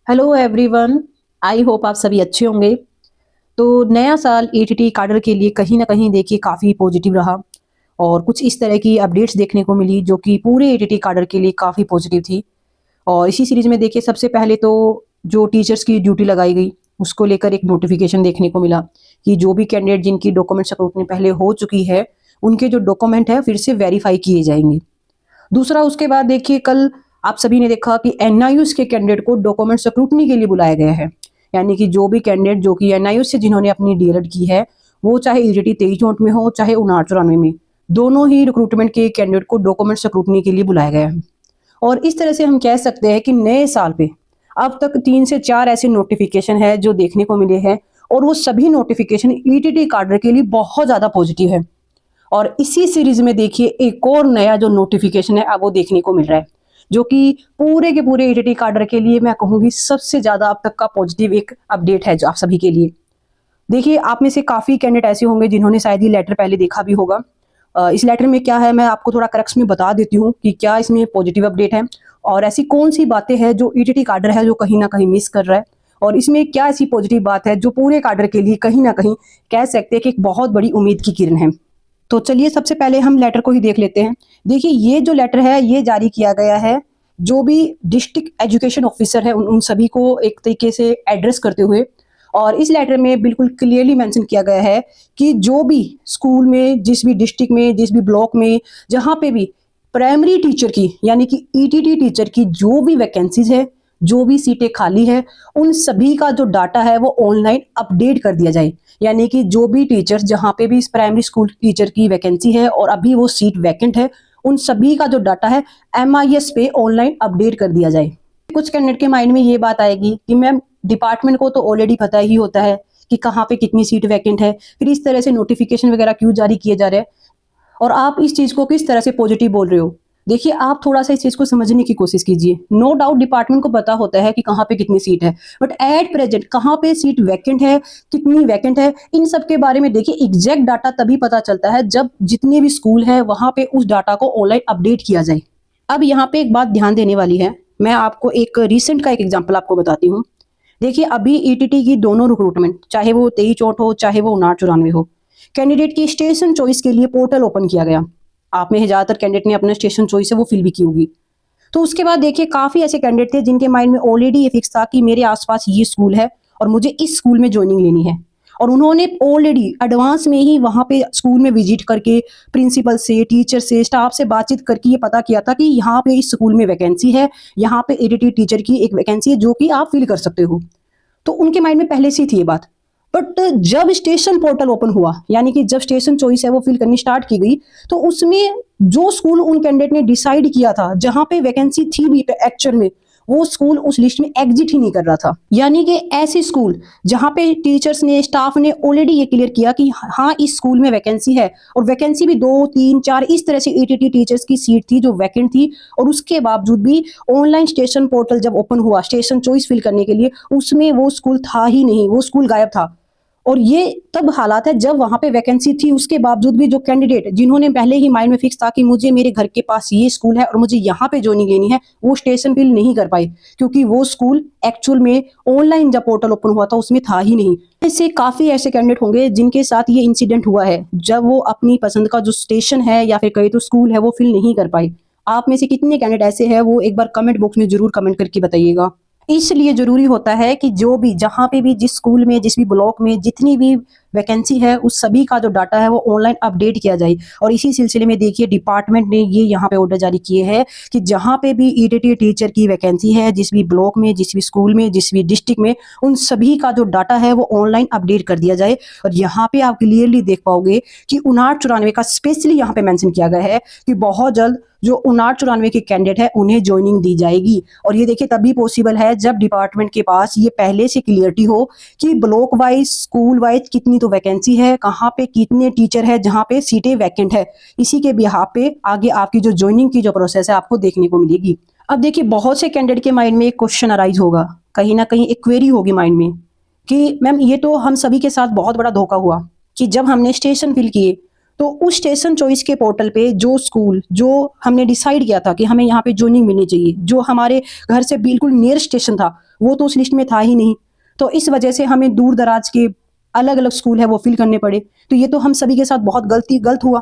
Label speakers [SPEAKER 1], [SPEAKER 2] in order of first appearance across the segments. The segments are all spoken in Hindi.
[SPEAKER 1] Hello everyone. आई होप आप सभी अच्छे होंगे। तो नया साल एटीटी कैडर के लिए कहीं ना कहीं देखिए काफ़ी पॉजिटिव रहा और कुछ इस तरह की अपडेट्स देखने को मिली जो कि पूरे एटीटी कैडर के लिए काफ़ी पॉजिटिव थी। और इसी सीरीज में देखिए सबसे पहले तो जो टीचर्स की ड्यूटी लगाई गई उसको लेकर एक नोटिफिकेशन देखने को मिला कि जो भी कैंडिडेट जिनकी डॉक्यूमेंट स्क्रूटनी पहले हो चुकी है उनके जो डॉक्यूमेंट है फिर से वेरीफाई किए जाएंगे। दूसरा उसके बाद देखिए कल आप सभी ने देखा कि एनआईयूज के कैंडिडेट को डॉक्यूमेंट स्क्रूटनी के लिए बुलाया गया है। यानी कि जो भी कैंडिडेट जो कि एनआईयूज से जिन्होंने अपनी डीएलएड की है वो चाहे ईटीटी 23 में हो चाहे 59 में, दोनों ही रिक्रूटमेंट के कैंडिडेट को डॉक्यूमेंट स्क्रूटनी के लिए बुलाया गया है। और इस तरह से हम कह सकते हैं कि नए साल पे अब तक 3 से 4 ऐसे नोटिफिकेशन है जो देखने को मिले हैं और वो सभी नोटिफिकेशन ईटीटी कैडर के लिए बहुत ज्यादा पॉजिटिव है। और इसी सीरीज में देखिए एक और नया जो नोटिफिकेशन है अब वो देखने को मिल रहा है जो कि पूरे के पूरे ईटीटी कैडर के लिए मैं कहूंगी सबसे ज्यादा अब तक का पॉजिटिव एक अपडेट है जो आप सभी के लिए। देखिए आप में से काफी कैंडिडेट ऐसे होंगे जिन्होंने शायद ये लेटर पहले देखा भी होगा। इस लेटर में क्या है मैं आपको थोड़ा करक्स में बता देती हूँ कि क्या इसमें पॉजिटिव अपडेट है और ऐसी कौन सी बातें हैं जो ईटीटी कैडर है जो कहीं ना कहीं मिस कर रहा है और इसमें क्या ऐसी पॉजिटिव बात है जो पूरे कैडर के लिए कहीं ना कहीं कह सकते हैं कि एक बहुत बड़ी उम्मीद की किरण है। तो चलिए सबसे पहले हम लेटर को ही देख लेते हैं। देखिए ये जो लेटर है ये जारी किया गया है जो भी डिस्ट्रिक्ट एजुकेशन ऑफिसर है उन सभी को एक तरीके से एड्रेस करते हुए। और इस लेटर में बिल्कुल क्लियरली मेंशन किया गया है कि जो भी स्कूल में जिस भी डिस्ट्रिक्ट में जिस भी ब्लॉक में जहां पे भी प्राइमरी टीचर की यानी कि ईटीटी टीचर की जो भी वैकेंसीज है जो भी सीटें खाली है उन सभी का जो डाटा है वो ऑनलाइन अपडेट कर दिया जाए। यानी कि जो भी टीचर जहां पे भी प्राइमरी स्कूल टीचर की वैकेंसी है और अभी वो सीट वैकेंट है उन सभी का जो डाटा है एमआईएस पे ऑनलाइन अपडेट कर दिया जाए। कुछ कैंडिडेट के माइंड में ये बात आएगी कि मैम डिपार्टमेंट को तो ऑलरेडी पता ही होता है कि कहाँ पे कितनी सीट वैकेंट है, फिर इस तरह से नोटिफिकेशन वगैरह क्यों जारी किए जा रहे हैं और आप इस चीज को किस तरह से पॉजिटिव बोल रहे हो। देखिए आप थोड़ा सा इस चीज को समझने की कोशिश कीजिए। नो डाउट डिपार्टमेंट को पता होता है कि कहाँ पे कितनी सीट है, बट एट प्रेजेंट कहाँ पे सीट वैकेंट है, कितनी वैकेंट है, इन सब के बारे में देखिए एग्जैक्ट डाटा तभी पता चलता है जब जितने भी स्कूल है वहां पे उस डाटा को ऑनलाइन अपडेट किया जाए। अब यहाँ पे एक बात ध्यान देने वाली है, मैं आपको एक रिसेंट का एक एग्जाम्पल आपको बताती हूँ। देखिए अभी ईटीटी की दोनों रिक्रूटमेंट चाहे वो 23 हो चाहे वो 59 हो, कैंडिडेट की स्टेशन चॉइस के लिए पोर्टल ओपन किया गया। आप में ज्यादातर कैंडिडेट ने अपना स्टेशन चॉइस है वो फिल भी की होगी। तो उसके बाद देखिए काफी ऐसे कैंडिडेट थे जिनके माइंड में ऑलरेडी ये फिक्स था कि मेरे आसपास ये स्कूल है और मुझे इस स्कूल में ज्वाइनिंग लेनी है। और उन्होंने ऑलरेडी एडवांस में ही वहां पे स्कूल में विजिट करके प्रिंसिपल से टीचर से स्टाफ से बातचीत करके ये पता किया था कि यहाँ पे इस स्कूल में वैकेंसी है, यहाँ पे एडीटी टीचर की एक वैकेंसी है जो कि आप फिल कर सकते हो। तो उनके माइंड में पहले से ही थी ये बात। बट जब स्टेशन पोर्टल ओपन हुआ यानी कि जब स्टेशन चॉइस है वो फिल करनी स्टार्ट की गई तो उसमें जो स्कूल उन कैंडिडेट ने डिसाइड किया था जहां पे वैकेंसी थी भी एक्चुअल में वो स्कूल उस लिस्ट में एग्जिट ही नहीं कर रहा था। यानी कि ऐसे स्कूल जहां पे टीचर्स ने स्टाफ ने ऑलरेडी ये क्लियर किया कि हाँ इस स्कूल में वैकेंसी है और वैकेंसी भी 2 3 4 इस तरह से एटीटी टीचर्स की सीट थी जो वैकेंट थी, और उसके बावजूद भी ऑनलाइन स्टेशन पोर्टल जब ओपन हुआ स्टेशन चॉइस फिल करने के लिए उसमें वो स्कूल था ही नहीं, वो स्कूल गायब था। और ये तब हालात है जब वहां पे वैकेंसी थी उसके बावजूद भी जो कैंडिडेट जिन्होंने पहले ही माइंड में फिक्स था कि मुझे मेरे घर के पास ये स्कूल है और मुझे यहाँ पे ज्वाइनिंग लेनी है, वो स्टेशन फिल नहीं कर पाए क्योंकि वो स्कूल एक्चुअल में ऑनलाइन जब पोर्टल ओपन हुआ था उसमें था ही नहीं। इससे काफी ऐसे कैंडिडेट होंगे जिनके साथ ये इंसिडेंट हुआ है जब वो अपनी पसंद का जो स्टेशन है या फिर कहीं तो स्कूल है वो फिल नहीं कर पाए। आप में से कितने कैंडिडेट ऐसे हैं वो एक बार कमेंट बॉक्स में जरूर कमेंट करके बताइएगा। इसलिए जरूरी होता है कि जो भी जहां पे भी जिस स्कूल में जिस भी ब्लॉक में जितनी भी वैकेंसी है उस सभी का जो डाटा है वो ऑनलाइन अपडेट किया जाए। और इसी सिलसिले में देखिए डिपार्टमेंट ने ये यहाँ पे ऑर्डर जारी किए हैं कि जहां पे भी ईटीटी टीचर की वैकेंसी है जिस भी ब्लॉक में जिस भी स्कूल में जिस भी डिस्ट्रिक्ट में उन सभी का जो डाटा है वो ऑनलाइन अपडेट कर दिया जाए। और यहाँ पे आप क्लियरली देख पाओगे कि 59 94 का स्पेशली यहाँ पे मेंशन किया गया है कि बहुत जल्द जो 59 94 के कैंडिडेट है उन्हें ज्वाइनिंग दी जाएगी। और ये देखिए तभी पॉसिबल है जब डिपार्टमेंट के पास ये पहले से क्लियरिटी हो कि ब्लॉक वाइज स्कूल वाइज कितनी तो वैकेंसी है, कहाँ पे कितने टीचर है, जहाँ पे सीटें वैकेंट है। इसी के बिहाफ पे आगे आपकी जो ज्वाइनिंग की जो प्रोसेस है आपको देखने को मिलेगी। अब देखिए बहुत से कैंडिडेट के माइंड में एक क्वेश्चन अराइज होगा, कहीं ना कहीं एक क्वेरी होगी माइंड में कि मैम ये तो हम सभी के साथ बहुत बड़ा धोखा हुआ कि जब हमने स्टेशन फिल किए तो उस स्टेशन चॉइस के पोर्टल पे जो स्कूल जो हमने डिसाइड किया था कि हमें यहाँ पे ज्वाइनिंग मिलनी चाहिए, जो हमारे घर से बिल्कुल नियर स्टेशन था, वो तो उस लिस्ट में था ही नहीं। तो इस वजह से हमें दूर दराज के अलग अलग स्कूल है वो फिल करने पड़े। तो ये तो हम सभी के साथ बहुत गलत हुआ।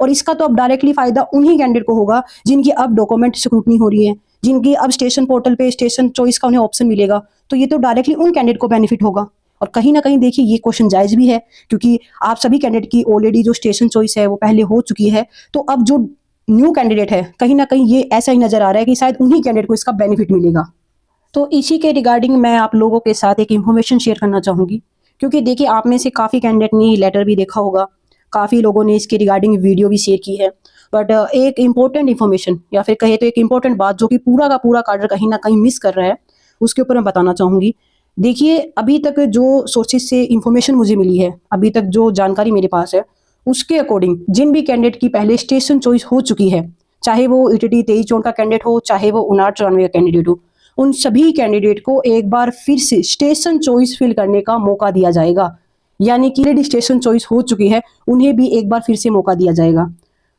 [SPEAKER 1] और इसका तो अब डायरेक्टली फायदा उन्हीं कैंडिडेट को होगा जिनकी अब डॉक्यूमेंट स्क्रूटनी हो रही है, जिनकी अब स्टेशन पोर्टल पे स्टेशन चॉइस का उन्हें ऑप्शन मिलेगा। तो ये तो डायरेक्टली उन कैंडिडेट को बेनिफिट होगा। और कहीं ना कहीं देखिए ये क्वेश्चन जायज भी है, क्योंकि आप सभी कैंडिडेट की ऑलरेडी जो स्टेशन चॉइस है वो पहले हो चुकी है। तो अब जो न्यू कैंडिडेट है, कहीं ना कहीं ये ऐसा ही नजर आ रहा है कि शायद उन्हीं कैंडिडेट को इसका बेनिफिट मिलेगा। तो इसी के रिगार्डिंग मैं आप लोगों के साथ एक इन्फॉर्मेशन शेयर करना चाहूँगी, क्योंकि देखिए आप में से काफ़ी कैंडिडेट ने लेटर भी देखा होगा, काफ़ी लोगों ने इसके रिगार्डिंग वीडियो भी शेयर की है। बट एक इम्पोर्टेंट इन्फॉर्मेशन या फिर कहे तो एक इम्पोर्टेंट बात जो कि पूरा का पूरा कार्डर कहीं ना कहीं मिस कर रहा है, उसके ऊपर मैं बताना चाहूँगी। देखिए अभी तक जो सोर्सेज से इन्फॉर्मेशन मुझे मिली है, अभी तक जो जानकारी मेरे पास है, उसके अकॉर्डिंग जिन भी कैंडिडेट की पहले स्टेशन चॉइस हो चुकी है, चाहे वो ईटीटी 23 का कैंडिडेट हो, चाहे वो 59-94 का कैंडिडेट हो, उन सभी कैंडिडेट को एक बार फिर से स्टेशन चॉइस फिल करने का मौका दिया जाएगा। यानी कि ऑलरेडी स्टेशन चॉइस हो चुकी है, उन्हें भी एक बार फिर से मौका दिया जाएगा।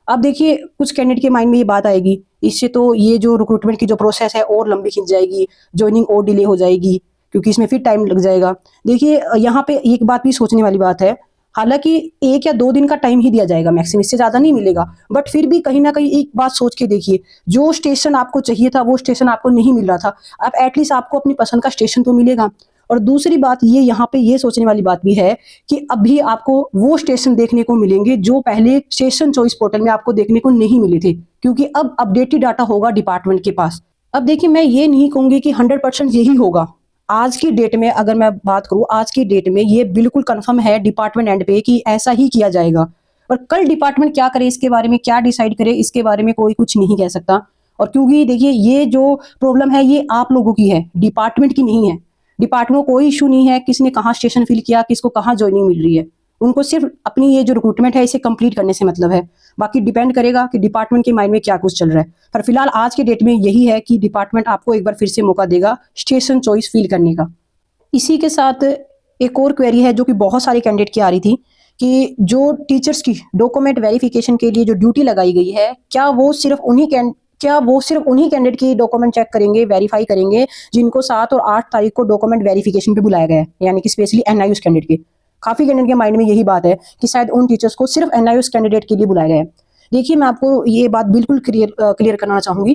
[SPEAKER 1] अब देखिए कुछ कैंडिडेट के माइंड में ये बात आएगी, इससे तो ये जो रिक्रूटमेंट की जो प्रोसेस है और लंबी खिंच जाएगी, ज्वाइनिंग और डिले हो जाएगी, क्योंकि इसमें फिर टाइम लग जाएगा। देखिए यहाँ पे एक बात भी सोचने वाली बात है, हालांकि 1 या 2 दिन का टाइम ही दिया जाएगा, मैक्सिमम इससे ज़्यादा नहीं मिलेगा। बट फिर भी कहीं ना कहीं एक बात सोच के देखिए, जो स्टेशन आपको चाहिए था वो स्टेशन आपको नहीं मिल रहा था, अब एटलीस्ट आपको अपनी पसंद का स्टेशन तो मिलेगा। और दूसरी बात ये यहाँ पे ये सोचने वाली बात भी है कि अभी आपको वो स्टेशन देखने को मिलेंगे जो पहले स्टेशन चॉइस पोर्टल में आपको देखने को नहीं मिले थे, क्योंकि अब अपडेटेड डाटा होगा डिपार्टमेंट के पास। अब देखिए मैं ये नहीं कहूंगी कि 100% यही होगा। आज की डेट में अगर मैं बात करूं, आज की डेट में ये बिल्कुल कंफर्म है डिपार्टमेंट एंड पे कि ऐसा ही किया जाएगा। और कल डिपार्टमेंट क्या करे इसके बारे में, क्या डिसाइड करे इसके बारे में कोई कुछ नहीं कह सकता। और क्योंकि देखिए ये जो प्रॉब्लम है ये आप लोगों की है, डिपार्टमेंट की नहीं है। डिपार्टमेंट को कोई इशू नहीं है किसने कहाँ स्टेशन फिल किया, किसको कहाँ ज्वाइनिंग मिल रही है। उनको सिर्फ अपनी ये जो रिक्रूटमेंट है इसे कंप्लीट करने से मतलब है। बाकी डिपेंड करेगा कि डिपार्टमेंट के माइंड में क्या कुछ चल रहा है। पर फिलहाल आज के डेट में यही है कि डिपार्टमेंट आपको एक बार फिर से मौका देगा स्टेशन चॉइस फिल करने का। इसी के साथ एक और क्वेरी है जो कि बहुत सारे कैंडिडेट की आ रही थी, कि जो टीचर्स की डॉक्यूमेंट वेरिफिकेशन के लिए जो ड्यूटी लगाई गई है, क्या वो सिर्फ उन्हीं कैंडिडेट की डॉक्यूमेंट चेक करेंगे, वेरीफाई करेंगे जिनको 7 और 8 तारीख को डॉक्यूमेंट वेरिफिकेशन पे बुलाया गया है, यानी कि स्पेशली एनआईयूएस कैंडिडेट के। काफी कैंडिडेट के माइंड में यही बात है कि शायद उन टीचर्स को सिर्फ एनआईयूएस कैंडिडेट के लिए बुलाया गया है। देखिए मैं आपको ये बात बिल्कुल क्लियर करना चाहूंगी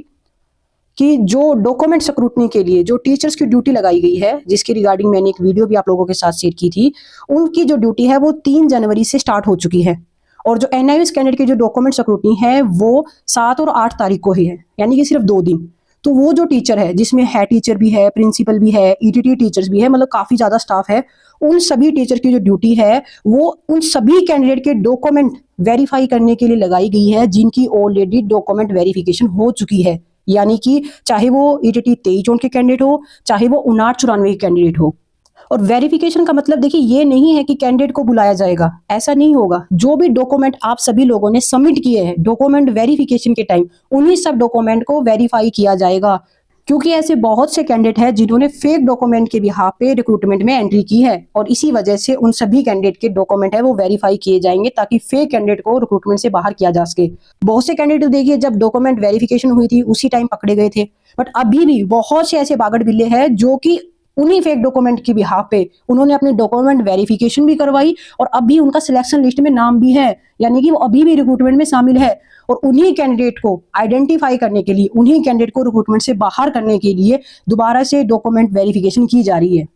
[SPEAKER 1] कि जो डॉक्यूमेंट स्क्रूटनी के लिए जो टीचर्स की ड्यूटी लगाई गई है, जिसके रिगार्डिंग मैंने एक वीडियो भी आप लोगों के साथ शेयर की थी, उनकी जो ड्यूटी है वो 3 जनवरी से स्टार्ट हो चुकी है। और जो एनआईयूएस कैंडिडेट की जो डॉक्यूमेंट स्क्रूटनी है वो 7 और 8 तारीख को ही है, यानी कि सिर्फ 2 दिन। तो वो जो टीचर है, जिसमें हेड टीचर भी है, प्रिंसिपल भी है, ईटीटी टीचर्स भी है, मतलब काफी ज्यादा स्टाफ है, उन सभी टीचर की जो ड्यूटी है वो उन सभी कैंडिडेट के डॉक्यूमेंट वेरीफाई करने के लिए लगाई गई है जिनकी ऑलरेडी डॉक्यूमेंट वेरिफिकेशन हो चुकी है। यानी कि चाहे वो ईटीटी 23 के कैंडिडेट हो, चाहे वो 59-94 के कैंडिडेट हो। और वेरिफिकेशन का मतलब देखिए ये नहीं है कि कैंडिडेट को बुलाया जाएगा, ऐसा नहीं होगा। जो भी डॉक्यूमेंट आप सभी लोगों ने सबमिट किए हैं डॉक्यूमेंट वेरिफिकेशन के टाइम, उन्हीं सब डॉक्यूमेंट को वेरीफाई किया जाएगा। क्योंकि ऐसे बहुत से कैंडिडेट हैं जिन्होंने फेक डॉक्यूमेंट के बिहाफ पे रिक्रूटमेंट में एंट्री की है, और इसी वजह से उन सभी कैंडिडेट के डॉक्यूमेंट है वो वेरीफाई किए जाएंगे ताकि फेक कैंडिडेट को रिक्रूटमेंट से बाहर किया जा सके। बहुत से कैंडिडेट देखिए जब डॉक्यूमेंट वेरिफिकेशन हुई थी उसी टाइम पकड़े गए थे, बट अभी भी बहुत से ऐसे बागड़ बिल्ले हैं जो कि उन्हीं फेक डॉक्यूमेंट की बिहाफ पे उन्होंने अपनी डॉक्यूमेंट वेरिफिकेशन भी करवाई और अभी उनका सिलेक्शन लिस्ट में नाम भी है, यानी कि वो अभी भी रिक्रूटमेंट में शामिल है। और उन्हीं कैंडिडेट को आइडेंटिफाई करने के लिए, उन्हीं कैंडिडेट को रिक्रूटमेंट से बाहर करने के लिए दोबारा से डॉक्यूमेंट वेरिफिकेशन की जा रही है।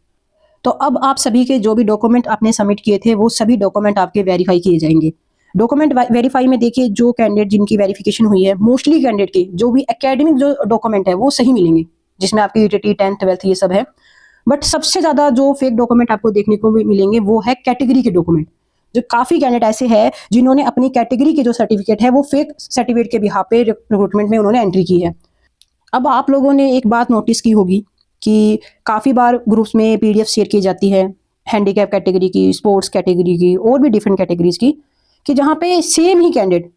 [SPEAKER 1] तो अब आप सभी के जो भी डॉक्यूमेंट आपने सबमिट किए थे वो सभी डॉक्यूमेंट आपके वेरीफाई किए जाएंगे। डॉक्यूमेंट वेरीफाई में देखिए जो कैंडिडेट जिनकी वेरिफिकेशन हुई है, मोस्टली कैंडिडेट के जो भी एकेडमिक जो डॉक्यूमेंट है वो सही मिलेंगे, जिसमें आपकी ईटीटी 10th 12th ये सब है। बट सबसे ज्यादा जो फेक डॉक्यूमेंट आपको देखने को भी मिलेंगे वो है कैटेगरी के डॉक्यूमेंट। जो काफी कैंडिडेट ऐसे हैं जिन्होंने अपनी कैटेगरी के जो सर्टिफिकेट है वो फेक सर्टिफिकेट के बिहाफ पे रिक्रूटमेंट में उन्होंने एंट्री की है। अब आप लोगों ने एक बात नोटिस की होगी कि काफी बार ग्रुप्स में पीडीएफ शेयर की जाती है हैंडीकैप कैटेगरी की, स्पोर्ट्स कैटेगरी की और भी डिफरेंट कैटेगरीज की, कि जहाँ पे सेम ही कैंडिडेट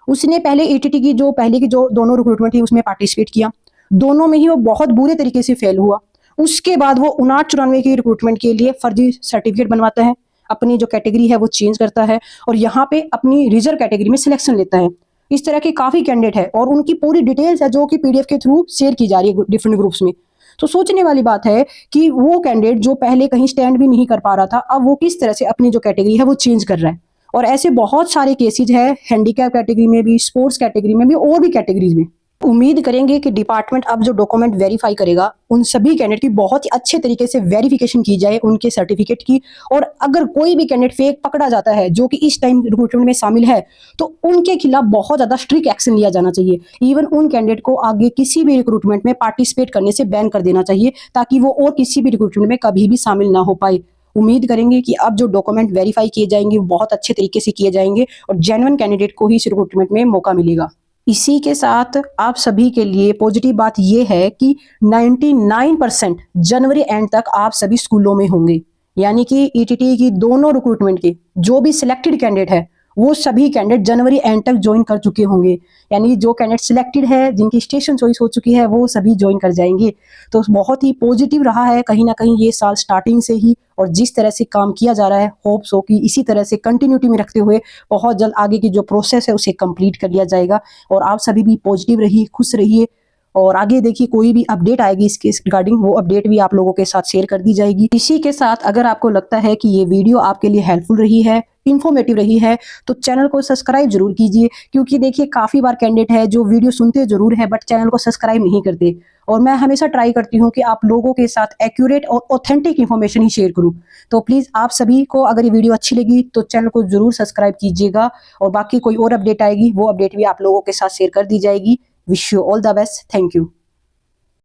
[SPEAKER 1] उसने पहले ईटीटी की जो पहले की जो दोनों रिक्रूटमेंट थी उसमें पार्टिसिपेट किया, दोनों में ही वो बहुत बुरे तरीके से फेल हुआ। उसके बाद वो 59-94 की रिक्रूटमेंट के लिए फर्जी सर्टिफिकेट बनवाता है, अपनी जो कैटेगरी है वो चेंज करता है और यहाँ पे अपनी रिजर्व कैटेगरी में सिलेक्शन लेता है। इस तरह के काफ़ी कैंडिडेट है और उनकी पूरी डिटेल्स है जो कि पीडीएफ के थ्रू शेयर की जा रही है डिफरेंट ग्रुप्स में। तो सोचने वाली बात है कि वो कैंडिडेट जो पहले कहीं स्टैंड भी नहीं कर पा रहा था, अब वो किस तरह से अपनी जो कैटेगरी है वो चेंज कर रहा है। और ऐसे बहुत सारे केसेज है, हैंडीकैप कैटेगरी में भी, स्पोर्ट्स कैटेगरी में भी और भी कैटेगरीज में। उम्मीद करेंगे कि डिपार्टमेंट अब जो डॉक्यूमेंट वेरीफाई करेगा उन सभी कैंडिडेट की बहुत ही अच्छे तरीके से वेरिफिकेशन की जाए उनके सर्टिफिकेट की। और अगर कोई भी कैंडिडेट फेक पकड़ा जाता है जो कि इस टाइम रिक्रूटमेंट में शामिल है तो उनके खिलाफ बहुत ज्यादा स्ट्रिक्ट एक्शन लिया जाना चाहिए। इवन उन कैंडिडेट को आगे किसी भी रिक्रूटमेंट में पार्टिसिपेट करने से बैन कर देना चाहिए ताकि वो और किसी भी रिक्रूटमेंट में कभी भी शामिल ना हो पाए। उम्मीद करेंगे कि अब जो डॉक्यूमेंट वेरीफाई किए जाएंगे वो बहुत अच्छे तरीके से किए जाएंगे और जेन्युइन कैंडिडेट को ही इस रिक्रूटमेंट में मौका मिलेगा। इसी के साथ आप सभी के लिए पॉजिटिव बात यह है कि 99% जनवरी एंड तक आप सभी स्कूलों में होंगे। यानी कि ईटीटी की दोनों रिक्रूटमेंट के जो भी सिलेक्टेड कैंडिडेट है वो सभी कैंडिडेट जनवरी एंड तक ज्वाइन कर चुके होंगे। यानी जो कैंडिडेट सिलेक्टेड है, जिनकी स्टेशन चॉइस हो चुकी है, वो सभी ज्वाइन कर जाएंगे। तो बहुत ही पॉजिटिव रहा है कहीं ना कहीं ये साल स्टार्टिंग से ही। और जिस तरह से काम किया जा रहा है, होप्स हो कि इसी तरह से कंटिन्यूटी में रखते हुए बहुत जल्द आगे की जो प्रोसेस है उसे कंप्लीट कर लिया जाएगा। और आप सभी भी पॉजिटिव रहिए, खुश रहिए और आगे देखिए कोई भी अपडेट आएगी इसके रिगार्डिंग, वो अपडेट भी आप लोगों के साथ शेयर कर दी जाएगी। इसी के साथ अगर आपको लगता है कि ये वीडियो आपके लिए हेल्पफुल रही है, इन्फॉर्मेटिव रही है, तो चैनल को सब्सक्राइब जरूर कीजिए। क्योंकि देखिए काफी बार कैंडिडेट है जो वीडियो सुनते जरूर है बट चैनल को सब्सक्राइब नहीं करते। और मैं हमेशा ट्राई करती हूँ कि आप लोगों के साथ एक्यूरेट और ऑथेंटिक इन्फॉर्मेशन ही शेयर करूँ। तो प्लीज आप सभी को अगर ये वीडियो अच्छी लगी तो चैनल को जरूर सब्सक्राइब कीजिएगा और बाकी कोई और अपडेट आएगी वो अपडेट भी आप लोगों के साथ शेयर कर दी जाएगी। Wish you all the best. Thank you.